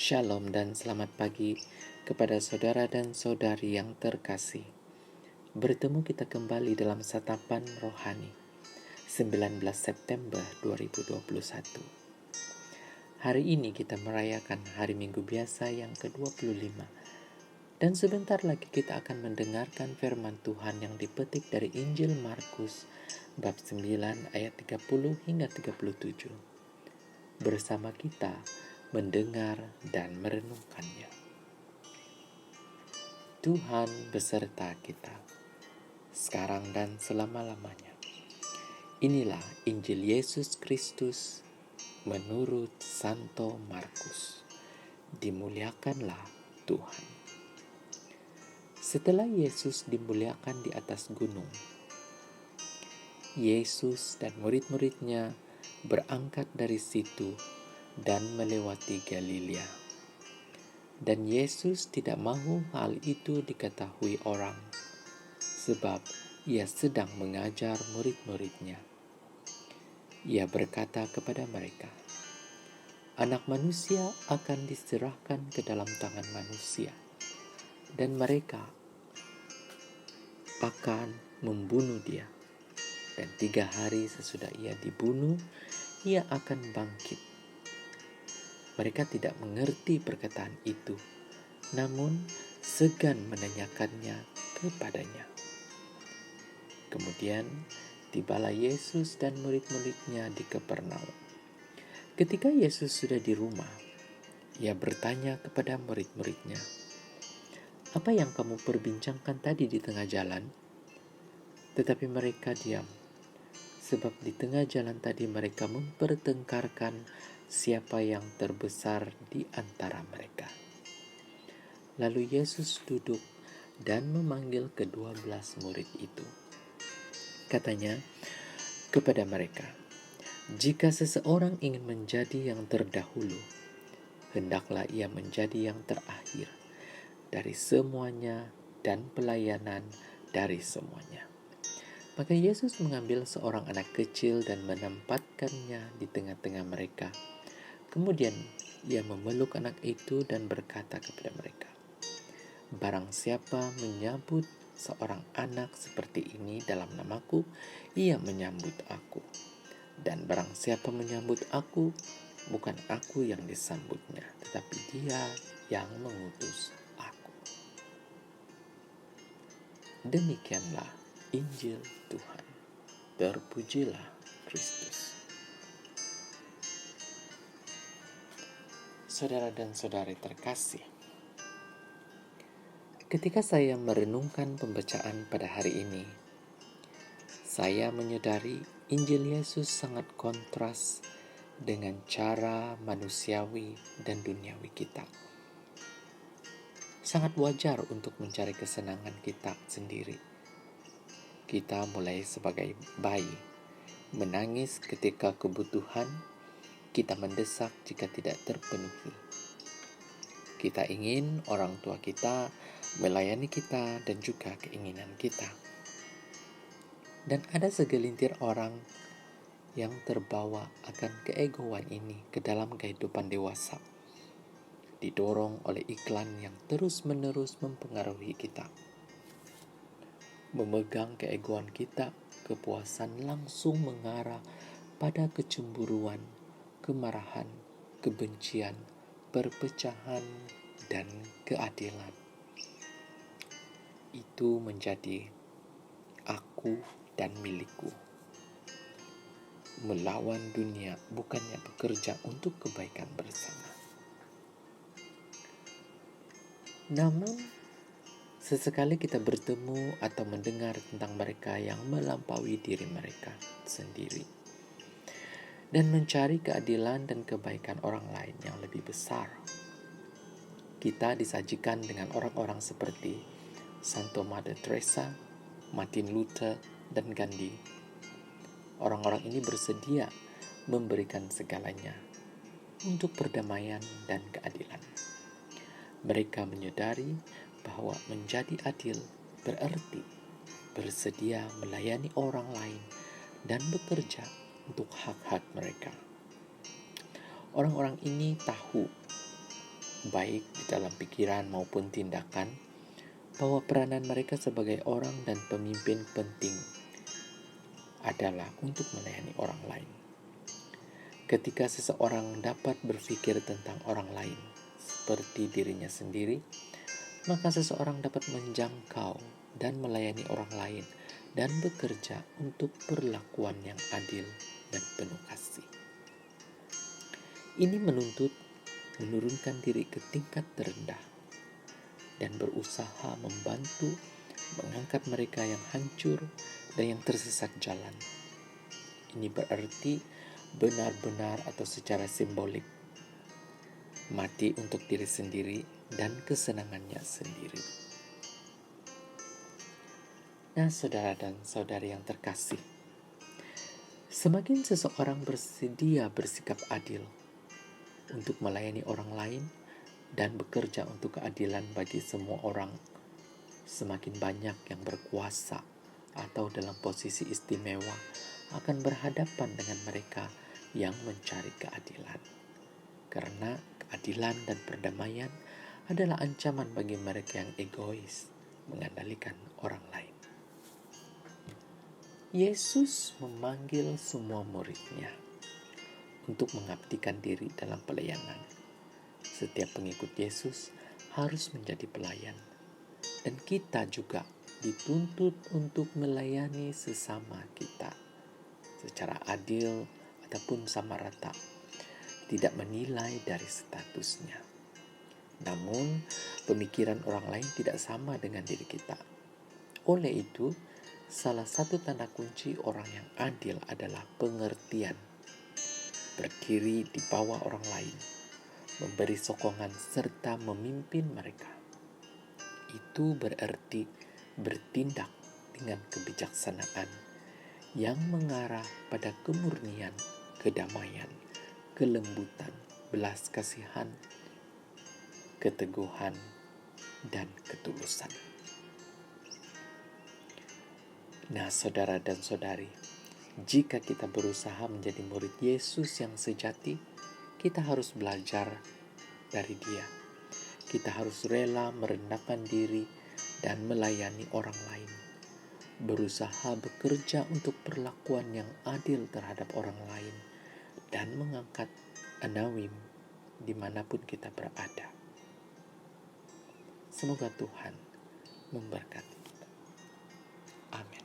Shalom dan selamat pagi kepada saudara dan saudari yang terkasih. Bertemu kita kembali dalam Satapan Rohani 19 September 2021. Hari ini kita merayakan hari Minggu biasa yang ke-25. Dan sebentar lagi kita akan mendengarkan firman Tuhan yang dipetik dari Injil Markus bab 9 ayat 30 hingga 37. Bersama kita mendengar dan merenungkannya. Tuhan beserta kita, sekarang dan selama-lamanya. Inilah Injil Yesus Kristus menurut Santo Markus. Dimuliakanlah Tuhan. Setelah Yesus dimuliakan di atas gunung, Yesus dan murid-muridnya berangkat dari situ dan melewati Galilea. Dan Yesus tidak mau hal itu diketahui orang, sebab ia sedang mengajar murid-muridnya. Ia berkata kepada mereka, "Anak manusia akan diserahkan ke dalam tangan manusia, dan mereka akan membunuh dia. Dan 3 hari sesudah ia dibunuh, ia akan bangkit." Mereka tidak mengerti perkataan itu, namun segan menanyakannya kepadanya. Kemudian tibalah Yesus dan murid-muridnya di Kapernaum. Ketika Yesus sudah di rumah, ia bertanya kepada murid-muridnya, "Apa yang kamu perbincangkan tadi di tengah jalan?" Tetapi mereka diam, sebab di tengah jalan tadi mereka mempertengkarkan siapa yang terbesar di antara mereka. Lalu Yesus duduk dan memanggil ke-12 murid itu. Katanya kepada mereka, "Jika seseorang ingin menjadi yang terdahulu, hendaklah ia menjadi yang terakhir dari semuanya dan pelayanan dari semuanya." Maka Yesus mengambil seorang anak kecil dan menempatkannya di tengah-tengah mereka. Kemudian ia memeluk anak itu dan berkata kepada mereka, "Barang siapa menyambut seorang anak seperti ini dalam namaku, ia menyambut aku. Dan barang siapa menyambut aku, bukan aku yang disambutnya, tetapi dia yang mengutus aku." Demikianlah Injil Tuhan. Terpujilah Kristus. Saudara dan saudari terkasih, ketika saya merenungkan pembacaan pada hari ini, saya menyadari Injil Yesus sangat kontras dengan cara manusiawi dan duniawi kita. Sangat wajar untuk mencari kesenangan kita sendiri. Kita mulai sebagai bayi, menangis ketika kebutuhan, kita mendesak jika tidak terpenuhi. Kita ingin orang tua kita melayani kita dan juga keinginan kita. Dan ada segelintir orang yang terbawa akan keegoan ini ke dalam kehidupan dewasa, didorong oleh iklan yang terus-menerus mempengaruhi kita. Memegang keegoan kita, kepuasan langsung mengarah pada kecemburuan, kemarahan, kebencian, perpecahan, dan keadilan. Itu menjadi aku dan milikku. Melawan dunia bukannya bekerja untuk kebaikan bersama. Namun, sesekali kita bertemu atau mendengar tentang mereka yang melampaui diri mereka sendiri dan mencari keadilan dan kebaikan orang lain yang lebih besar. Kita disajikan dengan orang-orang seperti Santo Mother Teresa, Martin Luther, dan Gandhi. Orang-orang ini bersedia memberikan segalanya untuk perdamaian dan keadilan. Mereka menyadari bahwa menjadi adil berarti bersedia melayani orang lain dan bekerja untuk hak-hak mereka. Orang-orang ini tahu baik di dalam pikiran maupun tindakan, bahwa peranan mereka sebagai orang dan pemimpin penting adalah untuk melayani orang lain. Ketika seseorang dapat berpikir tentang orang lain seperti dirinya sendiri, maka seseorang dapat menjangkau dan melayani orang lain dan bekerja untuk perlakuan yang adil dan penuh kasih. Ini menuntut menurunkan diri ke tingkat terendah dan berusaha membantu mengangkat mereka yang hancur dan yang tersesat jalan. Ini berarti benar-benar atau secara simbolik mati untuk diri sendiri dan kesenangannya sendiri. Nah, saudara dan saudari yang terkasih, semakin seseorang bersedia bersikap adil untuk melayani orang lain dan bekerja untuk keadilan bagi semua orang, semakin banyak yang berkuasa atau dalam posisi istimewa akan berhadapan dengan mereka yang mencari keadilan. Karena keadilan dan perdamaian adalah ancaman bagi mereka yang egois, mengandalkan orang lain. Yesus memanggil semua murid-Nya untuk mengabdikan diri dalam pelayanan. Setiap pengikut Yesus harus menjadi pelayan, dan kita juga dituntut untuk melayani sesama kita secara adil ataupun sama rata, tidak menilai dari statusnya. Namun, pemikiran orang lain tidak sama dengan diri kita. Oleh itu, salah satu tanda kunci orang yang adil adalah pengertian, berdiri di bawah orang lain, memberi sokongan serta memimpin mereka. Itu berarti bertindak dengan kebijaksanaan yang mengarah pada kemurnian, kedamaian, kelembutan, belas kasihan, keteguhan, dan ketulusan. Nah, saudara dan saudari, jika kita berusaha menjadi murid Yesus yang sejati, kita harus belajar dari Dia. Kita harus rela merendahkan diri dan melayani orang lain, berusaha bekerja untuk perlakuan yang adil terhadap orang lain, dan mengangkat anawim dimanapun kita berada. Semoga Tuhan memberkati kita. Amin.